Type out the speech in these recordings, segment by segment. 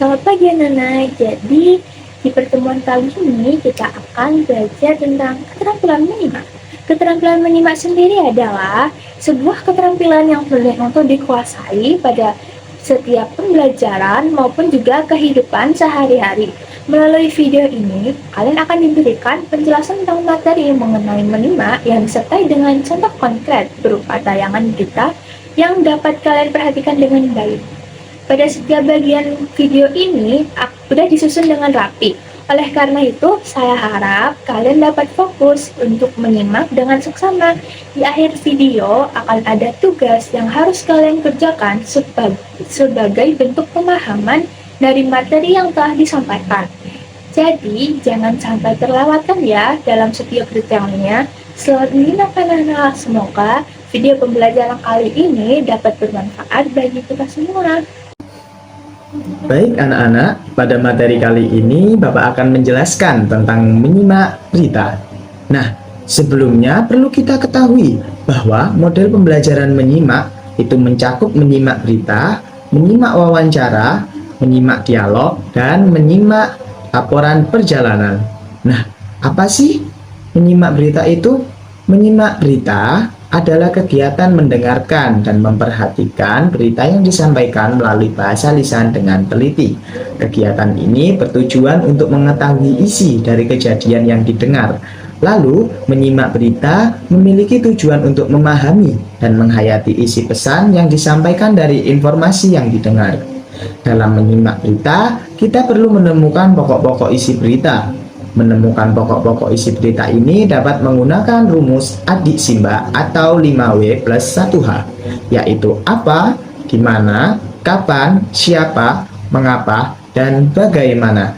Selamat pagi anak-anak. Jadi di pertemuan kali ini kita akan belajar tentang keterampilan menyimak. Keterampilan menyimak sendiri adalah sebuah keterampilan yang perlu untuk dikuasai pada setiap pembelajaran maupun juga kehidupan sehari-hari. Melalui video ini, kalian akan diberikan penjelasan tentang materi mengenai menyimak yang disertai dengan contoh konkret berupa tayangan berita yang dapat kalian perhatikan dengan baik. Pada setiap bagian video ini sudah disusun dengan rapi. Oleh karena itu, saya harap kalian dapat fokus untuk menyimak dengan seksama. Di akhir video akan ada tugas yang harus kalian kerjakan sebagai bentuk pemahaman dari materi yang telah disampaikan. Jadi, jangan sampai terlewatkan ya dalam setiap detailnya. Selamat menyenangkan anak-anak. Semoga video pembelajaran kali ini dapat bermanfaat bagi kita semua. Baik anak-anak, pada materi kali ini Bapak akan menjelaskan tentang menyimak berita. Nah, sebelumnya perlu kita ketahui bahwa model pembelajaran menyimak itu mencakup menyimak berita, menyimak wawancara, menyimak dialog, dan menyimak laporan perjalanan. Nah, apa sih menyimak berita itu? Menyimak berita adalah kegiatan mendengarkan dan memperhatikan berita yang disampaikan melalui bahasa lisan dengan teliti. Kegiatan ini bertujuan untuk mengetahui isi dari kejadian yang didengar. Lalu, menyimak berita memiliki tujuan untuk memahami dan menghayati isi pesan yang disampaikan dari informasi yang didengar. Dalam menyimak berita, kita perlu menemukan pokok-pokok isi berita. Menemukan pokok-pokok isi berita ini dapat menggunakan rumus adik simbah atau 5W plus 1H, yaitu apa, di mana, kapan, siapa, mengapa, dan bagaimana.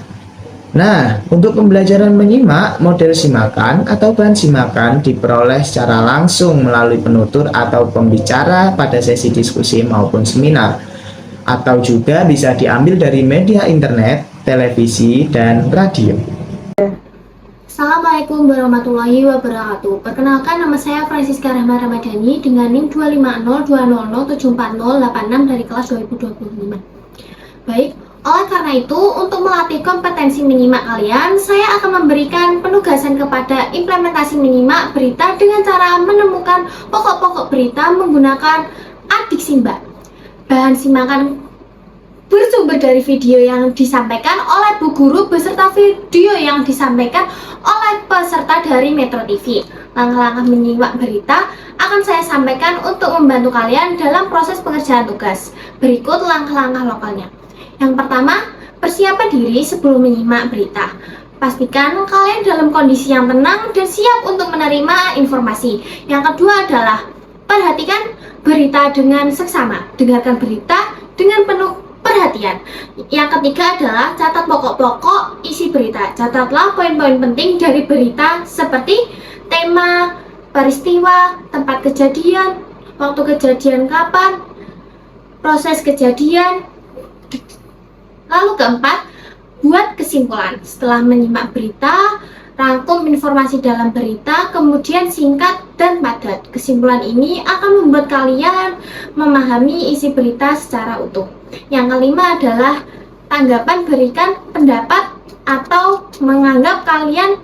Nah, untuk pembelajaran menyimak, model simakan atau bahan simakan diperoleh secara langsung melalui penutur atau pembicara pada sesi diskusi maupun seminar, atau juga bisa diambil dari media internet, televisi, dan radio. Assalamualaikum warahmatullahi wabarakatuh. Perkenalkan, nama saya Francisca Rahma Ramadhani dengan NIM 25020740086 dari kelas 2025. Baik, oleh karena itu, untuk melatih kompetensi menyimak kalian, saya akan memberikan penugasan kepada implementasi menyimak berita dengan cara menemukan pokok-pokok berita menggunakan adik simbah. Bahan simakan bersumber dari video yang disampaikan oleh Bu Guru beserta video yang disampaikan oleh peserta dari Metro TV. Langkah-langkah menyimak berita akan saya sampaikan untuk membantu kalian dalam proses pengerjaan tugas. Berikut langkah-langkah lokalnya. Yang pertama, persiapan diri sebelum menyimak berita. Pastikan kalian dalam kondisi yang tenang dan siap untuk menerima informasi. Yang kedua adalah perhatikan berita dengan seksama. Dengarkan berita dengan penuh perhatian. Yang ketiga adalah catat pokok-pokok isi berita. Catatlah poin-poin penting dari berita seperti tema, peristiwa, tempat kejadian, waktu kejadian kapan, proses kejadian. Lalu keempat, buat kesimpulan. Setelah menyimak berita, rangkum informasi dalam berita, kemudian singkat dan padat. Kesimpulan ini akan membuat kalian memahami isi berita secara utuh. Yang kelima adalah tanggapan, berikan pendapat atau menganggap kalian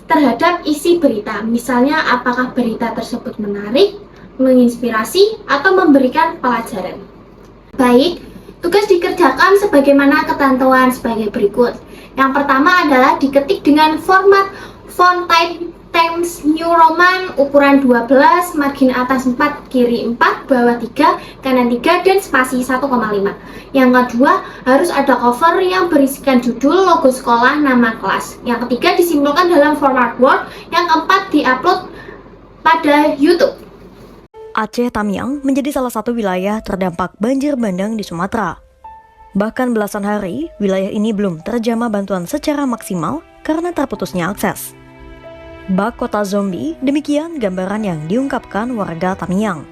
terhadap isi berita. Misalnya, apakah berita tersebut menarik, menginspirasi, atau memberikan pelajaran. Baik, tugas dikerjakan sebagaimana ketentuan sebagai berikut. Yang pertama adalah diketik dengan format font type Times New Roman ukuran 12, margin atas 4, kiri 4, bawah 3, kanan 3, dan spasi 1,5. Yang kedua, harus ada cover yang berisikan judul, logo sekolah, nama kelas. Yang ketiga, disimpulkan dalam format Word. Yang keempat, diupload pada YouTube. Aceh Tamiang menjadi salah satu wilayah terdampak banjir bandang di Sumatera. Bahkan belasan hari, wilayah ini belum terjamah bantuan secara maksimal karena terputusnya akses. Bak kota zombie, demikian gambaran yang diungkapkan warga Tamiang.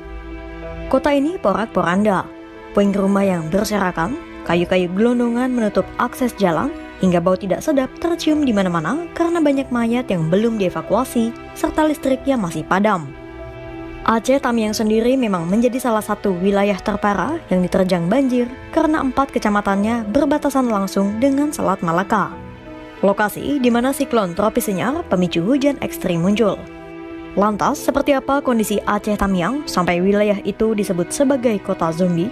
Kota ini porak-poranda, puing rumah yang berserakan, kayu-kayu gelondongan menutup akses jalan, hingga bau tidak sedap tercium di mana-mana karena banyak mayat yang belum dievakuasi, serta listrik yang masih padam. Aceh Tamiang sendiri memang menjadi salah satu wilayah terparah yang diterjang banjir karena 4 kecamatannya berbatasan langsung dengan Selat Malaka. Lokasi di mana siklon tropis Senyar pemicu hujan ekstrim muncul. Lantas, seperti apa kondisi Aceh Tamiang sampai wilayah itu disebut sebagai kota zombie?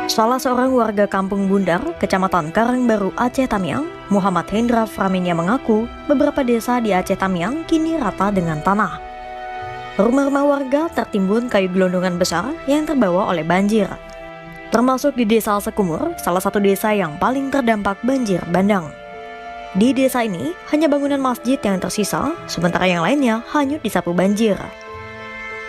Salah seorang warga Kampung Bundar, Kecamatan Karangbaru, Aceh Tamiang, Muhammad Hendra Framinia mengaku beberapa desa di Aceh Tamiang kini rata dengan tanah. Rumah-rumah warga tertimbun kayu gelondongan besar yang terbawa oleh banjir. Termasuk di Desa Sekumur, salah satu desa yang paling terdampak banjir bandang. Di desa ini, hanya bangunan masjid yang tersisa, sementara yang lainnya hanyut disapu banjir.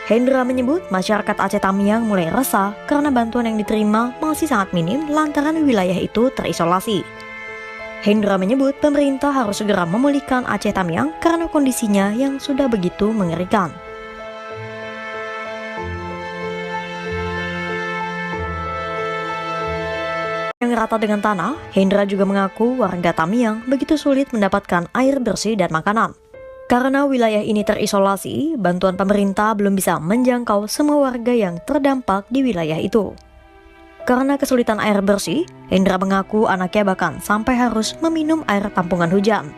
Hendra menyebut masyarakat Aceh Tamiang mulai resah karena bantuan yang diterima masih sangat minim lantaran wilayah itu terisolasi. Hendra menyebut pemerintah harus segera memulihkan Aceh Tamiang karena kondisinya yang sudah begitu mengerikan. Yang rata dengan tanah, Hendra juga mengaku warga Tamiang begitu sulit mendapatkan air bersih dan makanan. Karena wilayah ini terisolasi, bantuan pemerintah belum bisa menjangkau semua warga yang terdampak di wilayah itu. Karena kesulitan air bersih, Hendra mengaku anaknya bahkan sampai harus meminum air tampungan hujan.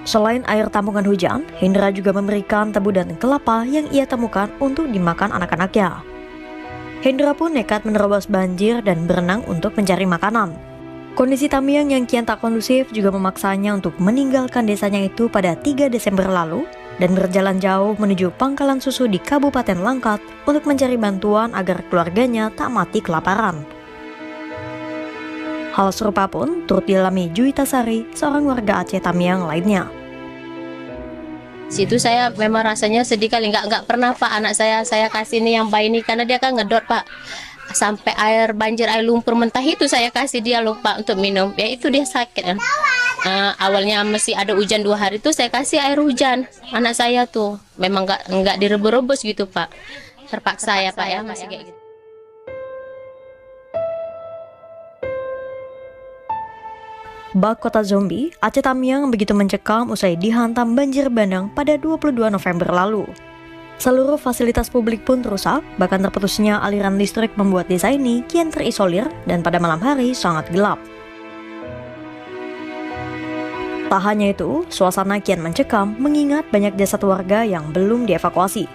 Selain air tampungan hujan, Hendra juga memberikan tebu dan kelapa yang ia temukan untuk dimakan anak-anaknya. Hendra pun nekat menerobos banjir dan berenang untuk mencari makanan. Kondisi Tamiang yang kian tak kondusif juga memaksanya untuk meninggalkan desanya itu pada 3 Desember lalu dan berjalan jauh menuju pangkalan susu di Kabupaten Langkat untuk mencari bantuan agar keluarganya tak mati kelaparan. Hal serupa pun turut dialami Juwita Sari, seorang warga Aceh Tamiang lainnya. Situ saya memang rasanya sedih kali, nggak pernah Pak anak saya kasih ini yang bayi ini karena dia kan ngedot Pak. Sampai air banjir, air lumpur mentah itu saya kasih dia lupa untuk minum. Ya itu dia sakit kan. Awalnya masih ada hujan 2 hari itu saya kasih air hujan. Anak saya tuh memang nggak direbus-rebus gitu Pak. Terpaksa ya Pak ya masih kayak gitu. Bak kota zombie, Aceh Tamiang begitu mencekam usai dihantam banjir bandang pada 22 November lalu. Seluruh fasilitas publik pun rusak, bahkan terputusnya aliran listrik membuat desa ini kian terisolir dan pada malam hari sangat gelap. Tak hanya itu, suasana kian mencekam mengingat banyak jasad warga yang belum dievakuasi.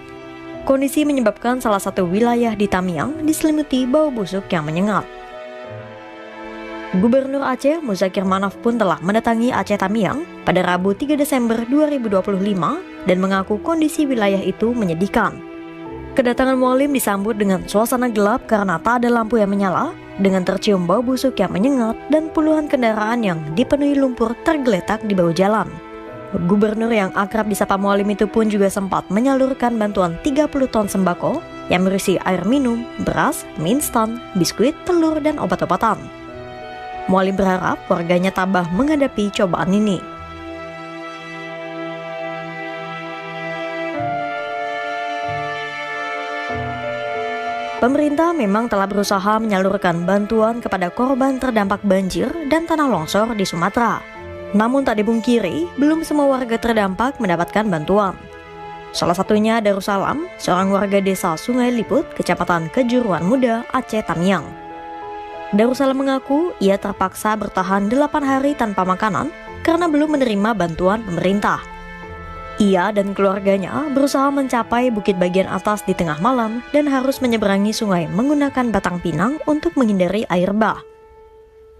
Kondisi menyebabkan salah satu wilayah di Tamiang diselimuti bau busuk yang menyengat. Gubernur Aceh Muzakir Manaf pun telah mendatangi Aceh Tamiang pada Rabu 3 Desember 2025 dan mengaku kondisi wilayah itu menyedihkan. Kedatangan Mualim disambut dengan suasana gelap karena tak ada lampu yang menyala, dengan tercium bau busuk yang menyengat dan puluhan kendaraan yang dipenuhi lumpur tergeletak di bahu jalan. Gubernur yang akrab disapa Mualim itu pun juga sempat menyalurkan bantuan 30 ton sembako yang berisi air minum, beras, mie instan, biskuit, telur, dan obat-obatan. Mualim berharap warganya tabah menghadapi cobaan ini. Pemerintah memang telah berusaha menyalurkan bantuan kepada korban terdampak banjir dan tanah longsor di Sumatera. Namun tak dipungkiri, belum semua warga terdampak mendapatkan bantuan. Salah satunya Darussalam, seorang warga desa Sungai Liput, Kecamatan Kejuruan Muda, Aceh Tamiang. Darussalam mengaku ia terpaksa bertahan 8 hari tanpa makanan karena belum menerima bantuan pemerintah. Ia dan keluarganya berusaha mencapai bukit bagian atas di tengah malam dan harus menyeberangi sungai menggunakan batang pinang untuk menghindari air bah.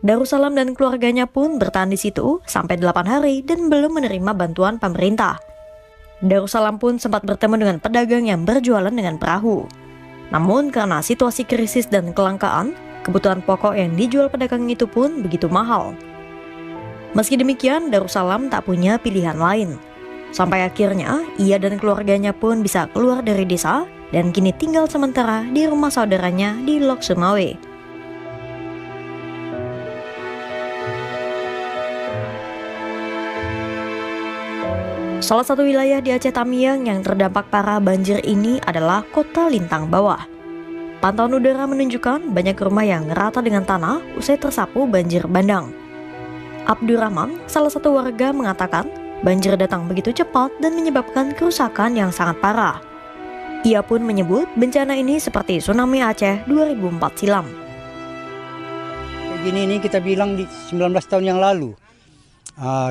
Darussalam dan keluarganya pun bertahan di situ sampai 8 hari dan belum menerima bantuan pemerintah. Darussalam pun sempat bertemu dengan pedagang yang berjualan dengan perahu. Namun karena situasi krisis dan kelangkaan, kebutuhan pokok yang dijual pedagang itu pun begitu mahal. Meski demikian, Darussalam tak punya pilihan lain. Sampai akhirnya, ia dan keluarganya pun bisa keluar dari desa dan kini tinggal sementara di rumah saudaranya di Lok Sumawe. Salah satu wilayah di Aceh Tamiang yang terdampak parah banjir ini adalah Kota Lintang Bawah. Pantauan udara menunjukkan banyak rumah yang rata dengan tanah usai tersapu banjir bandang. Abdurrahman, salah satu warga, mengatakan banjir datang begitu cepat dan menyebabkan kerusakan yang sangat parah. Ia pun menyebut bencana ini seperti tsunami Aceh 2004 silam. Kayak gini ini kita bilang di 19 tahun yang lalu,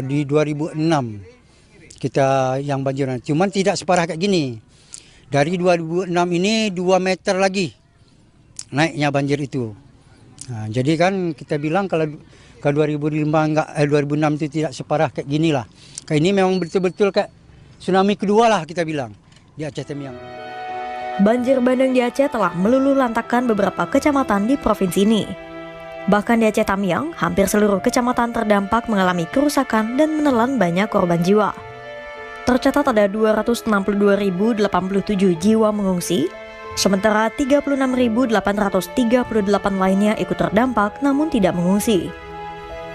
di 2006 kita yang banjiran. Cuman tidak separah kayak gini. Dari 2006 ini 2 meter lagi naiknya banjir itu. Jadi kan kita bilang kalau ke 2006 itu tidak separah kayak gini lah. Kayak ini memang betul-betul kayak tsunami kedua lah kita bilang di Aceh Tamiang. Banjir bandang di Aceh telah meluluh lantakkan beberapa kecamatan di provinsi ini. Bahkan di Aceh Tamiang, hampir seluruh kecamatan terdampak mengalami kerusakan dan menelan banyak korban jiwa. Tercatat ada 262.087 jiwa mengungsi, sementara 36.838 lainnya ikut terdampak namun tidak mengungsi.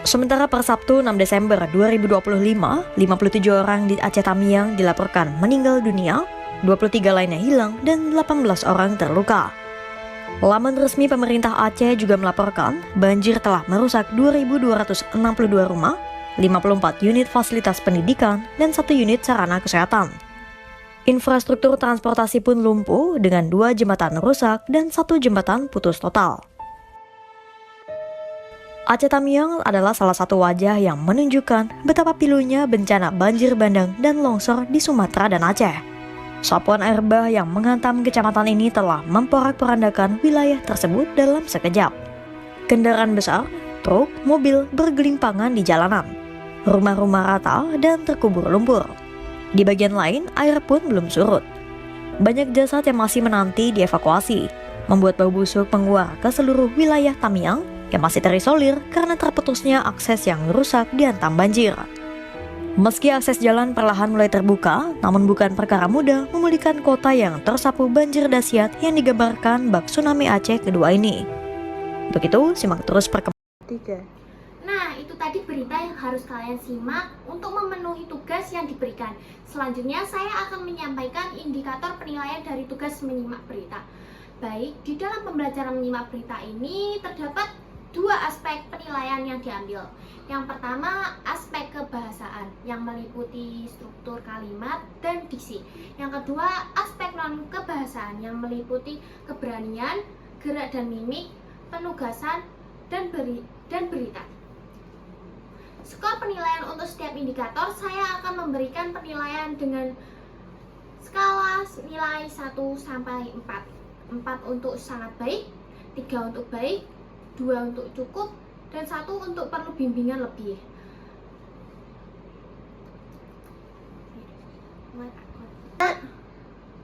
Sementara per Sabtu 6 Desember 2025, 57 orang di Aceh Tamiang dilaporkan meninggal dunia, 23 lainnya hilang, dan 18 orang terluka. Laman resmi pemerintah Aceh juga melaporkan banjir telah merusak 2.262 rumah, 54 unit fasilitas pendidikan, dan 1 unit sarana kesehatan. Infrastruktur transportasi pun lumpuh dengan 2 jembatan rusak dan 1 jembatan putus total. Aceh Tamiang adalah salah satu wajah yang menunjukkan betapa pilunya bencana banjir bandang dan longsor di Sumatera dan Aceh. Sapuan air bah yang menghantam kecamatan ini telah memporak-porandakan wilayah tersebut dalam sekejap. Kendaraan besar, truk, mobil bergelimpangan di jalanan. Rumah-rumah rata dan terkubur lumpur. Di bagian lain, air pun belum surut. Banyak jasad yang masih menanti dievakuasi, membuat bau busuk menguar ke seluruh wilayah Tamiang yang masih terisolir karena terputusnya akses yang rusak dihantam banjir. Meski akses jalan perlahan mulai terbuka, namun bukan perkara mudah memulihkan kota yang tersapu banjir dahsyat yang digambarkan bak tsunami Aceh kedua ini. Begitu, simak terus perkembangan. Nah, itu tadi berita yang harus kalian simak untuk memenuhi tugas yang diberikan. Selanjutnya, saya akan menyampaikan indikator penilaian dari tugas menyimak berita. Baik, di dalam pembelajaran menyimak berita ini terdapat 2 aspek penilaian yang diambil. Yang pertama, aspek kebahasaan yang meliputi struktur kalimat dan diksi. Yang kedua, aspek non-kebahasaan yang meliputi keberanian, gerak dan mimik, penugasan, dan berita. Skor penilaian untuk setiap indikator, saya akan memberikan penilaian dengan skala nilai 1 sampai 4. 4 untuk sangat baik, 3 untuk baik, 2 untuk cukup, dan 1 untuk perlu bimbingan lebih.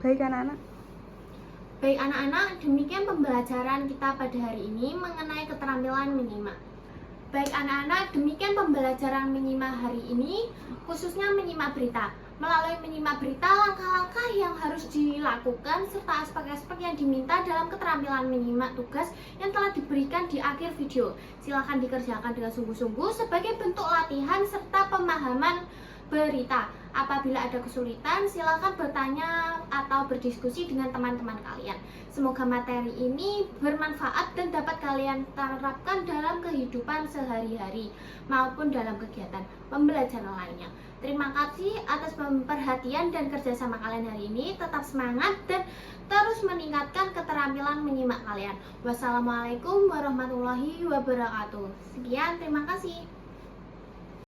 Baik anak-anak. Baik anak-anak, demikian pembelajaran kita pada hari ini mengenai keterampilan menyimak. Baik anak-anak, demikian pembelajaran menyimak hari ini, khususnya menyimak berita. Melalui menyimak berita, langkah-langkah yang harus dilakukan serta aspek-aspek yang diminta dalam keterampilan menyimak tugas yang telah diberikan di akhir video. Silakan dikerjakan dengan sungguh-sungguh sebagai bentuk latihan serta pemahaman berita. Apabila ada kesulitan, silakan bertanya atau berdiskusi dengan teman-teman kalian. Semoga materi ini bermanfaat dan dapat kalian terapkan dalam kehidupan sehari-hari maupun dalam kegiatan pembelajaran lainnya. Terima kasih atas perhatian dan kerjasama kalian hari ini. Tetap semangat dan terus meningkatkan keterampilan menyimak kalian. Wassalamualaikum warahmatullahi wabarakatuh. Sekian, terima kasih.